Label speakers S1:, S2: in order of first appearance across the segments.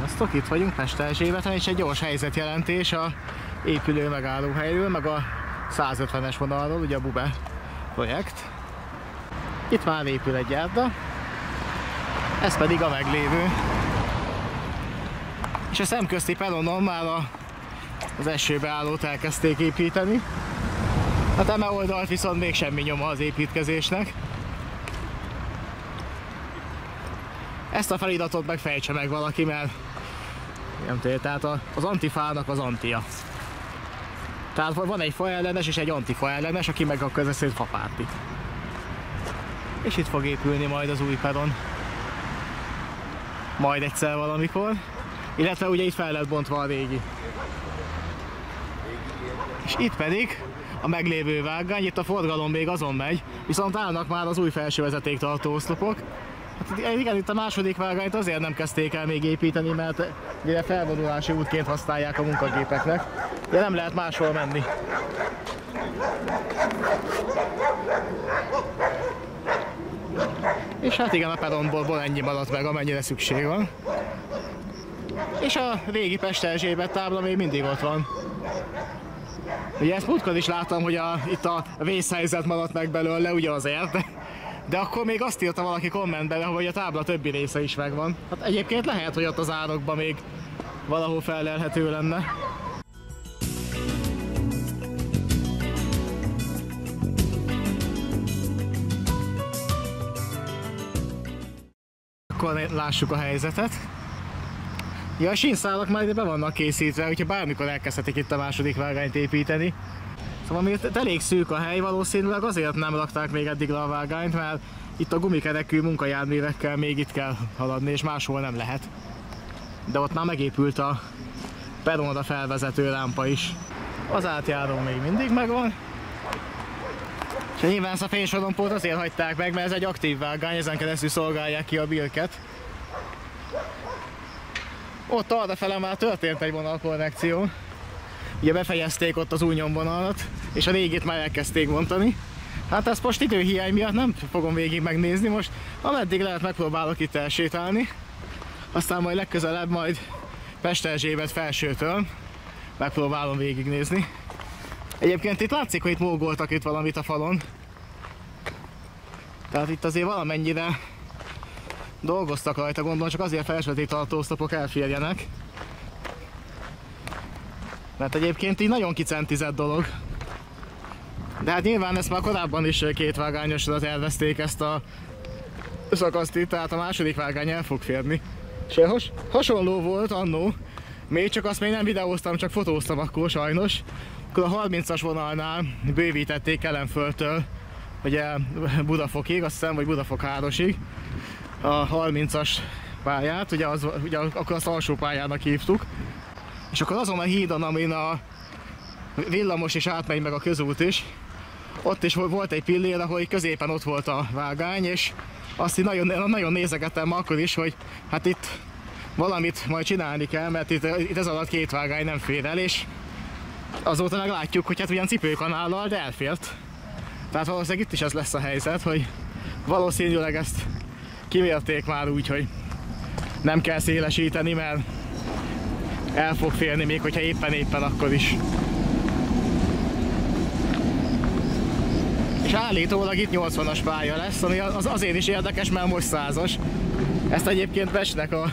S1: Sziasztok, itt vagyunk Pesterzsébeten, és egy gyors helyzetjelentés a épülő megállóhelyről, meg a 150-es vonalról, ugye a Bube projekt. Itt már épül egy járda, ez pedig a meglévő. És a szemközti peronon már az esőbeállót elkezdték építeni. Hát eme oldalt viszont még semmi nyoma az építkezésnek. Ezt a feliratot megfejtse meg valaki, mert nem tudom, tehát az antifának az antia. Tehát van egy faellenes és egy antifaellenes, aki meg akkor ezek szerint fapárti. És itt fog épülni majd az új peron. Majd egyszer valamikor. Illetve ugye itt fel lett bontva a régi. És itt pedig a meglévő vágány, itt a forgalom még azon megy, viszont állnak már az új felső vezetéktartó oszlopok. Hát igen, itt a második vágányt azért nem kezdték el még építeni, mert ugye felvonulási útként használják a munkagépeknek. De nem lehet máshol menni. És hát igen, a peronból ennyi maradt meg, amennyire szükség van. És a régi Pesterzsébet tábla még mindig ott van. Ugye ezt múltkor is láttam, hogy itt a vészhelyzet maradt meg belőle, ugye azért. De akkor még azt írta valaki kommentben, hogy a tábla többi része is megvan. Hát egyébként lehet, hogy ott az árokban még valahol fellelhető lenne. Akkor lássuk a helyzetet. Ja, a sínszálak már ide be vannak készítve, úgyhogy bármikor elkezdhetik itt a második vágányt építeni. Szóval miért elég szűk a hely, valószínűleg azért nem rakták még eddig le a vágányt, mert itt a gumikerekű munkajárművekkel még itt kell haladni, és máshol nem lehet. De ott már megépült a peronra felvezető lámpa is. Az átjáró még mindig megvan. És nyilván ezt a fénysorompót azért hagyták meg, mert ez egy aktív vágány, ezen keresztül szolgálják ki a birket. Ott arrafele már történt egy vonalkonnekció. Ugye befejezték ott az új nyomvonalat, és a régit már elkezdték bontani. Hát ezt most időhiány miatt nem fogom végig megnézni, most ameddig lehet megpróbálok itt elsétálni. Aztán majd legközelebb majd Pesterzsébet felsőtől megpróbálom végignézni. Egyébként itt látszik, hogy itt mógoltak itt valamit a falon. Tehát itt azért valamennyire dolgoztak rajta, gondolom, csak azért felsővezetéktartó oszlopok elférjenek. Mert egyébként így nagyon kicentizett dolog. De hát nyilván ezt már korábban is két vágányosra tervezték ezt a szakaszt itt, tehát a második vágány el fog férni. És hasonló volt annó, még csak azt még nem videóztam, csak fotóztam akkor sajnos. Akkor a 30-as vonalnál bővítették Kelenföldtől ugye Budafokig, azt hiszem, vagy Budafok-Városig a 30-as pályát, ugye akkor azt alsó pályának hívtuk. És akkor azon a hídon, amin a villamos is átmegy, meg a közút is, ott is volt egy pillér, ahol középen ott volt a vágány, és azt így nagyon nézegettem akkor is, hogy hát itt valamit majd csinálni kell, mert itt ez alatt két vágány nem fér el, és azóta meglátjuk, hogy hát ugyan cipőkanállal, de elfért. Tehát valószínűleg itt is ez lesz a helyzet, hogy valószínűleg ezt kimérték már úgy, hogy nem kell szélesíteni, mert el fog férni, még hogyha éppen akkor is. És állítólag itt 80-as pálya lesz, ami azért is érdekes, mert most 100-as. Ezt egyébként Besnek a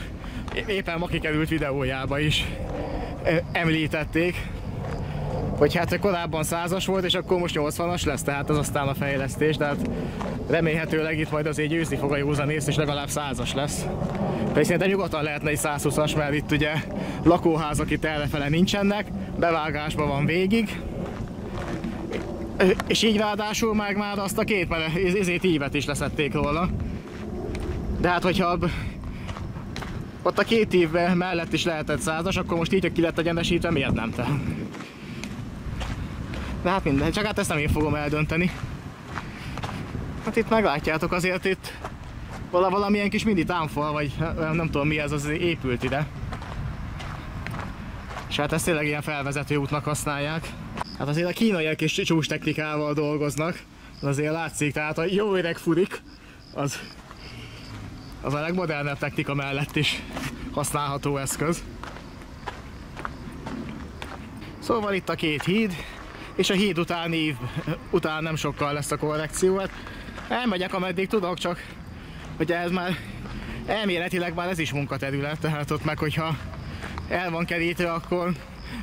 S1: éppen ma kikerült videójába is említették, hogy hát korábban 100-as volt, és akkor most 80-as lesz, tehát az aztán a fejlesztés, de hát remélhetőleg itt majd azért győzni fog a józanész, és legalább 100-as lesz. Pedig szerintem nyugodtan lehetne egy 120-as, mert itt ugye lakóházak itt errefele nincsenek, bevágásban van végig. És így ráadásul már azt a két ívet is leszették róla. De hát hogyha ott a két ív mellett is lehetett 100-as, akkor most így, hogy ki lett egyenesítve, miért nem te? De hát minden, csak hát ezt nem én fogom eldönteni. Hát itt meglátjátok, azért itt valamilyen kis mini támfal, vagy nem tudom mi ez, az épült ide. És hát ezt tényleg ilyen felvezető útnak használják. Hát azért a kínaiak is csúcs technikával dolgoznak, azért látszik, tehát a jó öreg furik, az a legmodernebb technika mellett is használható eszköz. Szóval itt a két híd, és a híd után nem sokkal lesz a korrekció. Hát elmegyek ameddig tudok, csak hogy ez már elméletileg már ez is munkaterület, tehát ott meg hogyha el van kerítve, akkor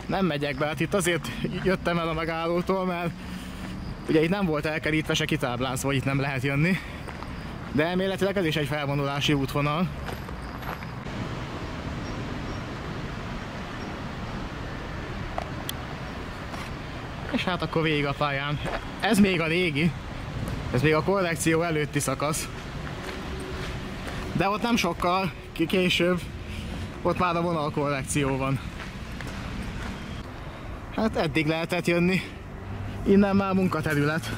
S1: nem megyek be. Hát itt azért jöttem el a megállótól, mert ugye itt nem volt elkerítve se kitáblázva, hogy itt nem lehet jönni. De elméletileg ez is egy felvonulási útvonal. És hát akkor végig a pályán. Ez még a régi, ez még a korrekció előtti szakasz. De ott nem sokkal később, ott már a vonalkorrekció van. Hát eddig lehetett jönni, innen már munkaterület.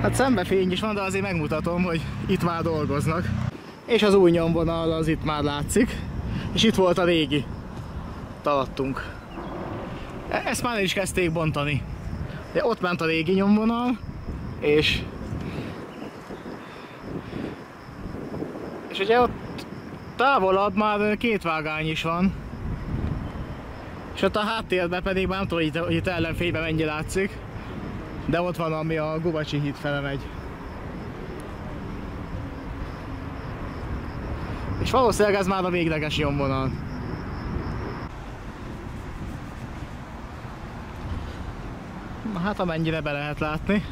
S1: Hát szembefény is van, de azért megmutatom, hogy itt már dolgoznak. És az új nyomvonal az itt már látszik, és itt volt a régi. Alattunk. Ezt már is kezdték bontani. De ott ment a régi nyomvonal, és ugye ott távolabb már két vágány is van. És ott a háttérben pedig már nem tudom, hogy itt ellenfényben mennyi látszik. De ott van, ami a Gubacsi híd fele megy. És valószínűleg ez már a végleges nyomvonal. Na hát amennyire be lehet látni.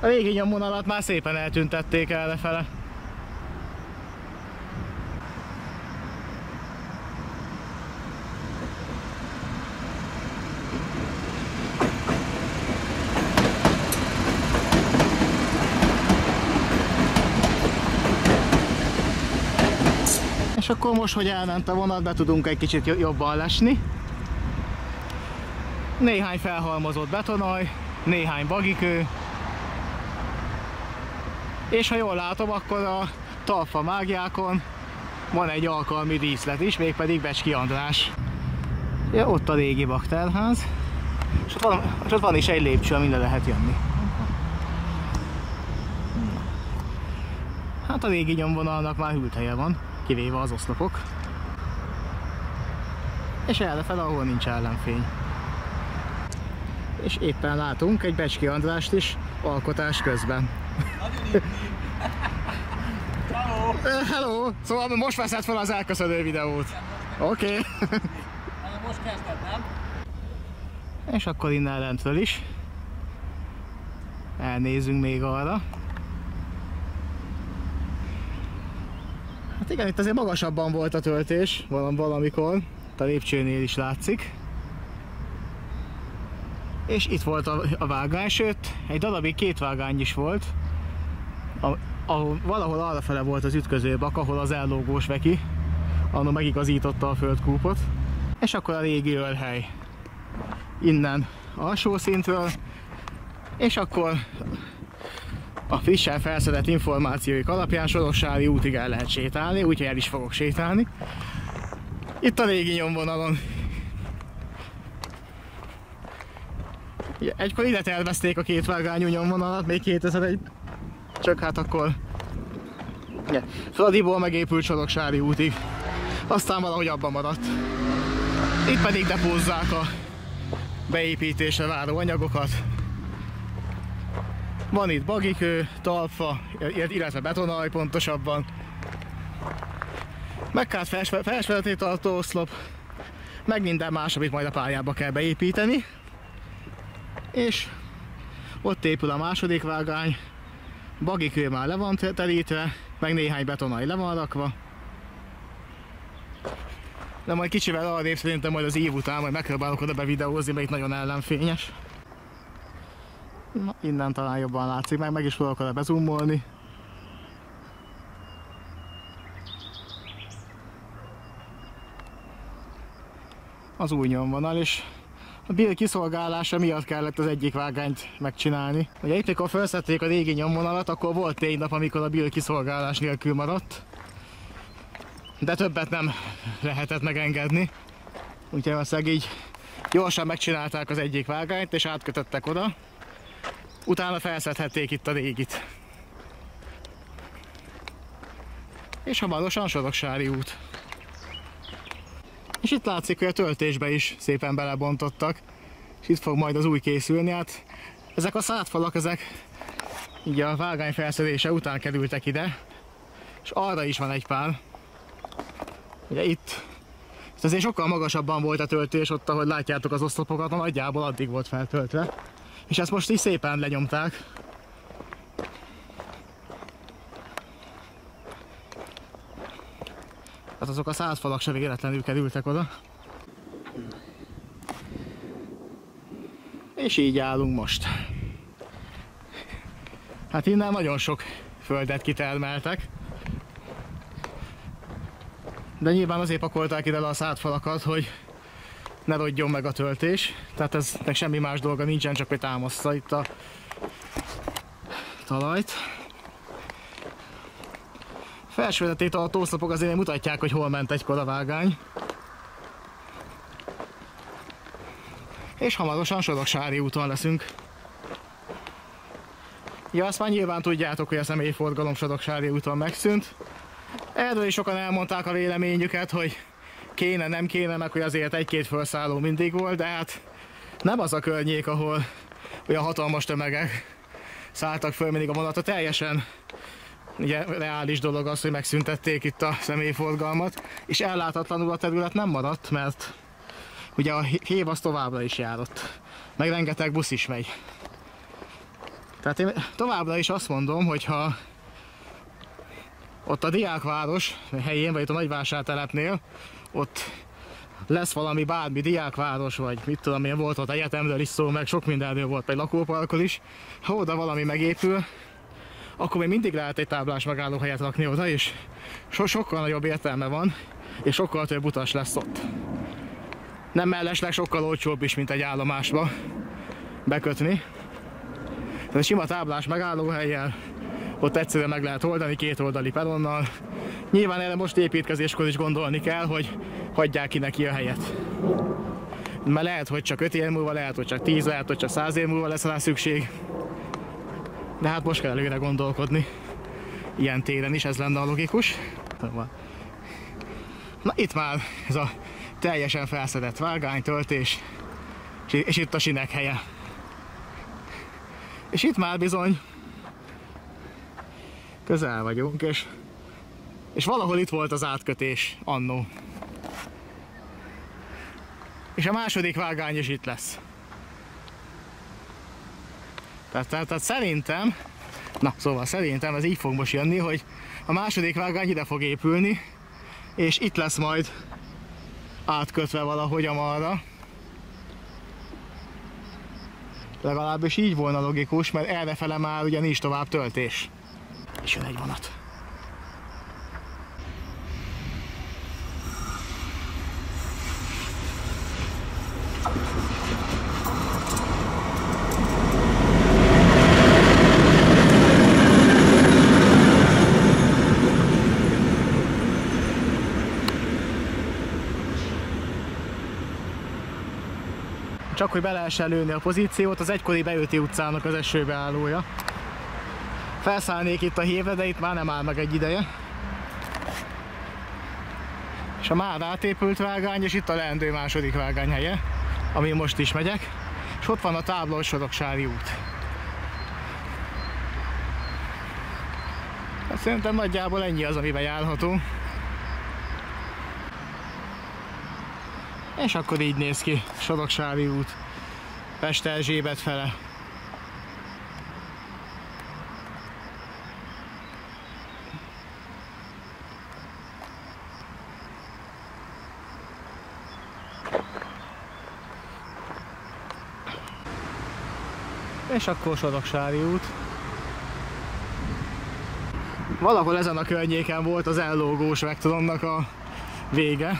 S1: A régi nyomvonalat már szépen eltüntették errefele. És akkor most, hogy elment a vonat, be tudunk egy kicsit jobban lesni. Néhány felhalmozott betonaj, néhány bagikő. És ha jól látom, akkor a talpfa mágjákon van egy alkalmi díszlet is, mégpedig Becski András. Ja, ott a régi bakterház. És ott van is egy lépcső, amin le lehet jönni. Hát a régi nyomvonalnak már hűlthelye van, kivéve az oszlopok. És errefele, ahol nincs ellenfény. És éppen látunk egy Becski Andrást is alkotás közben. Hello! Szóval most veszed fel az elköszönő videót. Oké. Okay.
S2: Most kezdted, nem?
S1: És akkor innen lentről is elnézünk még arra. Hát igen, itt azért magasabban volt a töltés valamikor, a lépcsőnél is látszik. És itt volt a vágány, sőt, egy darabig két vágány is volt. Valahol arrafele volt az ütközőbak, ahol az ellógós veki, anno megigazította a földkúpot. És akkor a régi ölhely. Innen alsó szintről. És akkor a frissen felszedett információik alapján Soroksári útig el lehet sétálni, úgyhogy el is fogok sétálni. Itt a régi nyomvonalon. Egykor ide tervezték a kétvágányú nyomvonalat, még 2001, csak hát akkor Fradiból megépült Soroksári útig. Aztán valahogy abban maradt. Itt pedig depózzák a beépítésre váró anyagokat. Van itt bagikő, talpfa, illetve betonalj pontosabban. Megkárt felsvezetét tartó oszlop, meg minden más, amit majd a pályába kell beépíteni. És ott épül a második vágány, bagikő már le van terítve, meg néhány betonalj le van rakva. De majd kicsivel arrébb szerintem majd az ív után majd megpróbálok oda bevideózni, mert itt nagyon ellenfényes. Na, innen talán jobban látszik, meg is fogok oda bezoomolni. Az új nyomvonal, és a Bill kiszolgálása miatt kellett az egyik vágányt megcsinálni. Ugye itt, amikor felszették a régi nyomvonalat, akkor volt 4 nap, amikor a Bill kiszolgálás nélkül maradt. De többet nem lehetett megengedni. Úgyhogy aztán így gyorsan megcsinálták az egyik vágányt, és átkötöttek oda. Utána felszedhették itt a régit. És hamarosan Soroksári út. És itt látszik, hogy a töltésbe is szépen belebontottak, és itt fog majd az új készülni. Hát ezek a szádfalak, ezek így a vágány felszedése után kerültek ide, és arra is van egy pár. Ugye itt azért sokkal magasabban volt a töltés, ott ahogy látjátok az oszlopokat, nagyjából addig volt feltöltve. És ezt most is szépen lenyomták. Hát azok a szádfalak se véletlenül kerültek oda. És így állunk most. Hát innen nagyon sok földet kitermeltek. De nyilván azért pakolták ide le a szádfalakat, hogy ne rodjon meg a töltés. Tehát eznek semmi más dolga nincsen, csak hogy támaszza itt a talajt. Felsővezetét a tószlopok azért mutatják, hogy hol ment egykor a vágány. És hamarosan Soroksári úton leszünk. Ja, azt már nyilván tudjátok, hogy a személyforgalom Soroksári úton megszűnt. Erről is sokan elmondták a véleményüket, hogy kéne, nem kéne, meg hogy azért egy-két felszálló mindig volt, de hát nem az a környék, ahol olyan hatalmas tömegek szálltak föl mindig a vonatra. Teljesen ugye, reális dolog az, hogy megszüntették itt a személyforgalmat, és ellátatlanul a terület nem maradt, mert ugye a hév az továbbra is járott, meg rengeteg busz is megy. Tehát én továbbra is azt mondom, hogy ha ott a diákváros helyén, vagy itt a nagyvásártelepnél, ott lesz valami bármi diákváros, vagy mit tudom én, volt ott egyetemről is szó, meg sok mindenről volt, egy lakóparkol is, ha oda valami megépül, akkor még mindig lehet egy táblás megállóhelyet rakni oda, és sokkal nagyobb értelme van, és sokkal több utas lesz ott. Nem mellesleg sokkal olcsóbb is, mint egy állomásba bekötni. Tehát egy sima táblás megállóhellyel ott egyszerűen meg lehet oldani, két oldali peronnal. Nyilván erre most építkezéskor is gondolni kell, hogy hagyják ki neki a helyet. Mert lehet, hogy csak 5 év múlva, lehet, hogy csak 10, lehet, hogy csak 100 év múlva lesz rá szükség. De hát most kell előre gondolkodni. Ilyen téren is ez lenne a logikus. Na itt már ez a teljesen felszedett vágány, töltés, és itt a sinek helye. És itt már bizony közel vagyunk, és valahol itt volt az átkötés annó. És a második vágány is itt lesz. Tehát szerintem, szóval szerintem ez így fog most jönni, hogy a második vágány ide fog épülni, és itt lesz majd átkötve valahogy amarra. Legalábbis így volna logikus, mert errefele már ugye nincs tovább töltés. És jön egy vonat. Csak hogy be lehessen lőni a pozíciót, az egykori Beőti utcának az esőbeállója. Felszállnék itt a hévre, de itt már nem áll meg egy ideje. És a már átépült vágány, és itt a leendő második vágány helye, amin most is megyek. És ott van a tábla, hogy Soroksári út. Hát szerintem nagyjából ennyi az, amiben járható. És akkor így néz ki Soroksári út Pest-Erzsébet fele. És akkor Soroksári út. Valahol ezen a környéken volt az ellógós vektoromnak a vége.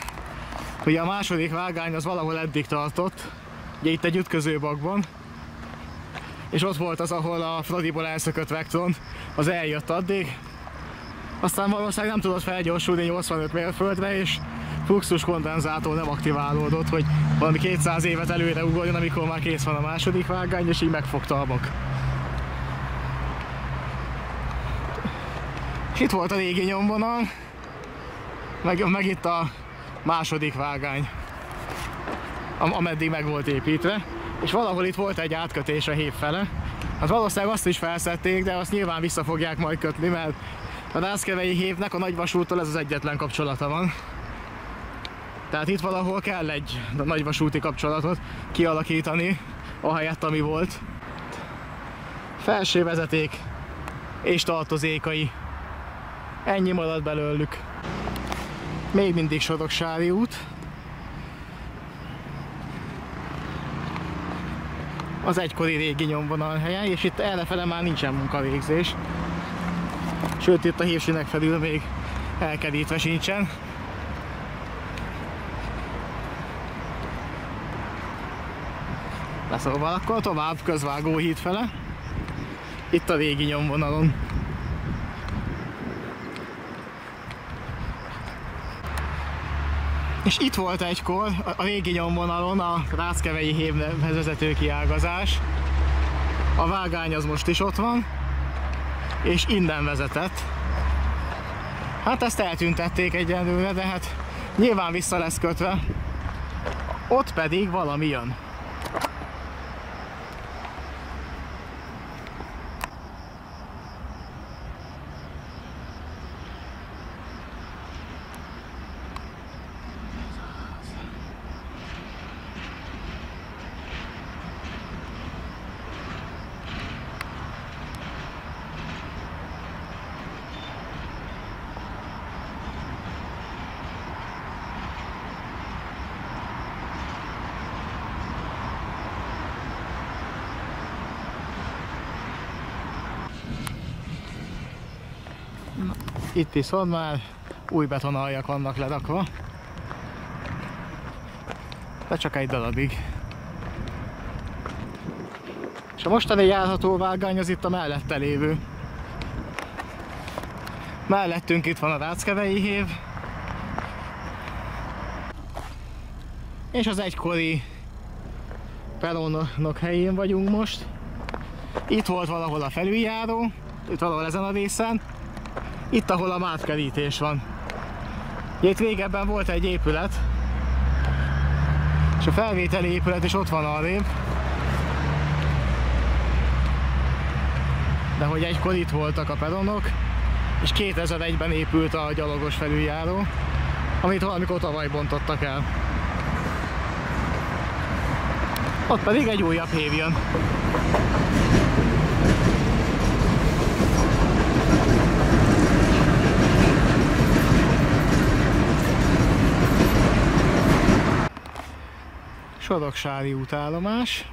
S1: Ugye a második vágány az valahol eddig tartott, ugye itt egy ütközőbakban, és ott volt az, ahol a Fradiból elszökött vektoron, az eljött addig, aztán valószínűleg nem tudott felgyorsulni 85 mérföldre, és fluxus kondenzátor nem aktiválódott, hogy valami 200 évet előre ugorjon, amikor már kész van a második vágány, és így megfogta a bak. És itt volt a régi nyomvonal, meg itt a második vágány, ameddig meg volt építve, és valahol itt volt egy átkötés a hív fele. Hát valószínűleg azt is felszedték, de azt nyilván vissza fogják majd kötni, mert a Ráckevei hívnek a nagyvasúttól ez az egyetlen kapcsolata van. Tehát itt valahol kell egy nagyvasúti kapcsolatot kialakítani, ahelyett ami volt. Felső vezeték és tartozékai. Ennyi maradt belőlük. Még mindig Soroksári út. Az egykori régi nyomvonal helye, és itt errefele már nincsen munkavégzés. Sőt, itt a hívsinek felül még elkerítve sincsen. Szóval akkor tovább Közvágóhíd fele. Itt a régi nyomvonalon. És itt volt egykor a régi nyomvonalon a Ráckevei hívhez vezető kiágazás. A vágány az most is ott van, és innen vezetett. Hát ezt eltüntették egyenlőre, de hát nyilván vissza lesz kötve. Ott pedig valami jön. Itt viszont már új betonaljak vannak lerakva, de csak egy darabig. És a mostani járható vágány az itt a mellette lévő. Mellettünk itt van a Ráckevei hív, és az egykori peronok helyén vagyunk most. Itt volt valahol a felüljáró, itt valahol ezen a részen. Itt, ahol a mátkerítés van. Itt régebben volt egy épület, és a felvételi épület is ott van arrébb. De hogy egykor itt voltak a peronok, és 2001-ben épült a gyalogos felüljáró, amit valamikor tavaly bontottak el. Ott pedig egy újabb hív jön. Soroksári útállomás.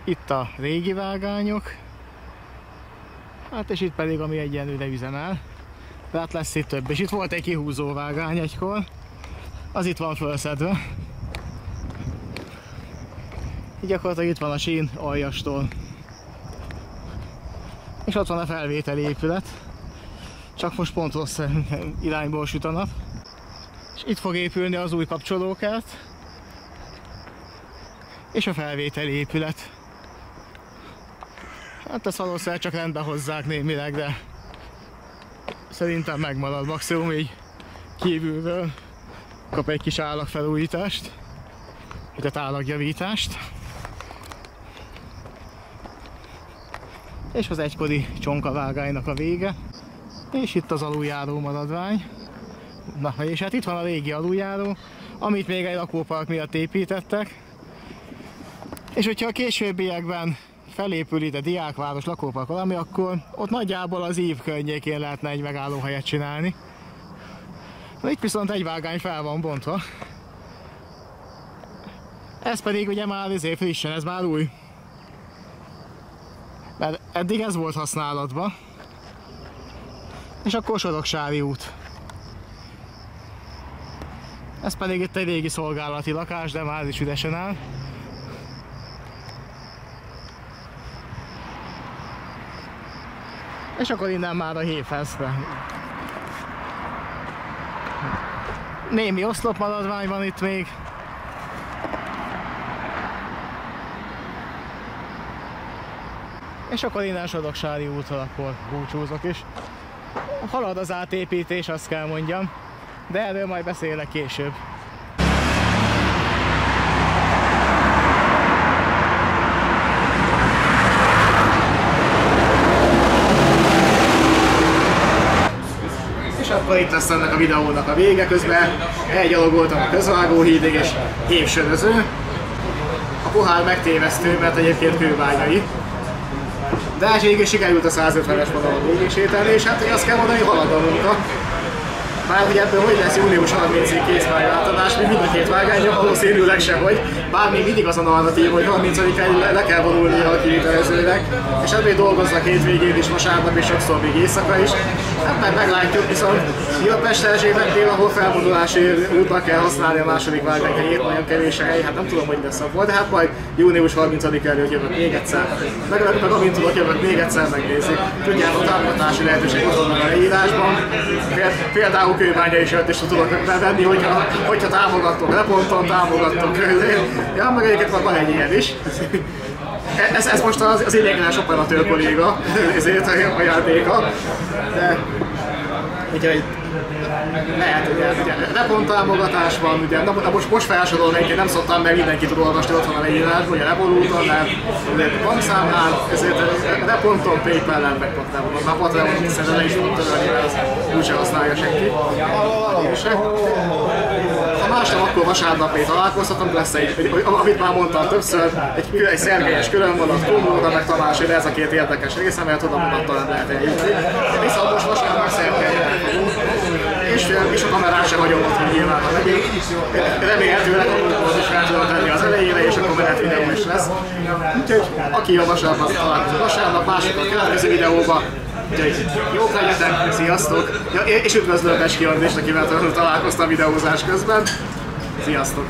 S1: Itt a régi vágányok. Hát és itt pedig ami egyenlőre üzemel. Tehát lesz itt több. És itt volt egy kihúzó vágány egykor. Az itt van felszedve. Így gyakorlatilag itt van a sín aljastól. És ott van a felvételi épület. Csak most pont rossz irányból süt a nap. És itt fog épülni az új kapcsolókert és a felvételi épület. Hát ezt valószínűleg csak rendbe hozzák némileg, de szerintem megmarad, maximum így kívülről kap egy kis állagfelújítást, vagy állagjavítást. És az egykori csonkavágánynak a vége, és itt az aluljáró maradvány. Na, és hát itt van a régi aluljáró, amit még egy lakópark miatt építettek. És hogyha a későbbiekben felépül ide diákváros, lakópark valami, akkor ott nagyjából az ív környékén lehetne egy megállóhelyet csinálni. Na, itt viszont egy vágány fel van bontva. Ez pedig ugye már frissen, ez már új. Mert eddig ez volt használatban. És akkor Soroksári út. Ez pedig itt egy régi szolgálati lakás, de már is üresen áll. És akkor innen már a hívhez. Némi oszlopmaradvány van itt még. És akkor innen Soroksári útról akkor búcsúzok is. Halad az átépítés, azt kell mondjam. de erről majd beszélek később. És akkor itt lesz ennek a videónak a vége, közben elgyalogoltam a közvágóhídig és hévsöröző. A pohár megtévesztő, mert egyébként kőbányai. De végül sikerült a 150-es vonalon végigsétálni, és hát azt kell mondani, halad a munka. Bár hogy ebből hogy lesz június 30-ig készpálya átadás, mi mind a két vágányra, valószínűleg sehogy. Bár még mindig az a narratív, hogy 30-án le kell vonulni a kivitelezőnek, és ebből dolgoznak hétvégén is, vasárnap és sokszor még éjszaka is. Hát meg meglátjuk, viszont mi a Pest Erzsébetnél, ahol felvonulási útnak kell használni a második vágány helyét, nagyon kevés a hely, hát nem tudom, hogy lesz abból, de hát majd június 30-a előtt jövök még egyszer. Meg amint tudok, jövök még egyszer megnézni. Tudják, a támogatási lehetőség ott van a leírásban. Például kőbányai sört is tudok venni, hogyha támogattok Reponton, támogattok. Ja, meg egyébként van egy ilyen is. Ez most az ideiglenes operatőr kolléga, ezért a játéka. De úgyhogy lehet, ugye Repont támogatás van, ugye, most felsorolom egyébként, nem szoktam, mert mindenki tud olvasni, ott van a leírásban, ugye Revoluton, mert bankszámlán, ezért Reponton, PayPal-en, meg Patreon, hiszen le is fog törölni, mert az úgyse használja senki. Ha más nem, akkor vasárnapé találkozhatunk, lesz amit már mondtam többször, egy szerkelyes különvonat, Komóra, meg Tamásira, ez a két érdekes része, mert tudom, hogy attól nem lehet eljutni. Viszont most vasárnap szerkelyen fogunk, és a kamerát sem hagyom ott, hogy nyilván ha megyünk. Remélhetőleg a múltkor is fel tudom tenni az elejére, és akkor menet videó is lesz. Úgyhogy aki a vasárnap találkozik vasárnap, mások a következő videóban. Úgyhogy jók legyetek, sziasztok! Ja, és üdvözlöm Peski Andrést, akivel találkoztam videózás közben. Sziasztok!